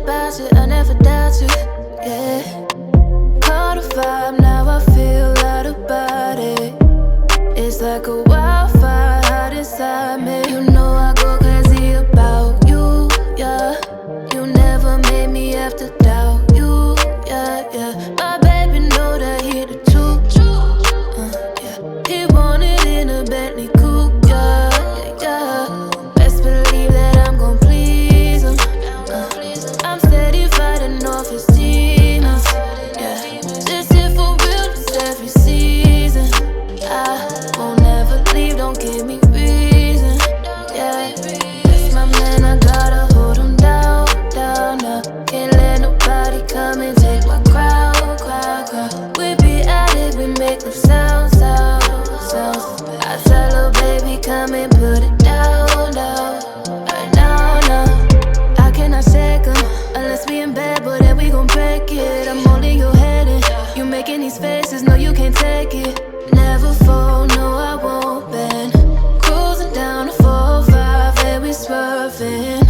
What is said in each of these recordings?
about you, I never doubt you, yeah. Caught a vibe, now I feel out about it. It's like a wildfire hot inside me. You know I go crazy about you, yeah. You never made me have to doubt you, yeah, yeah. My baby know that he the truth, yeah. He want it in a Bentley coupe, yeah, yeah, yeah. Best believe that I'm gon' please him, I'm steady fighting off his demons, yeah. This here for real, this every season. I won't never leave, don't give me reason, yeah. That's my man, I gotta hold him down, down, now. Can't let nobody come and take my crowd, crowd, crowd. We be at it, we make them sound, sound, sound. I tell her, baby, come and put it down, down, right now, now. I cannot shake 'em unless we in bed, but then we gon' break it. I'm holding your head and you making these faces, no, you can't take it. Never fall, no, I won't bend. Cruising down the 405 and we swerving,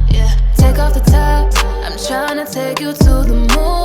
yeah. Take off the top, I'm tryna take you to the moon.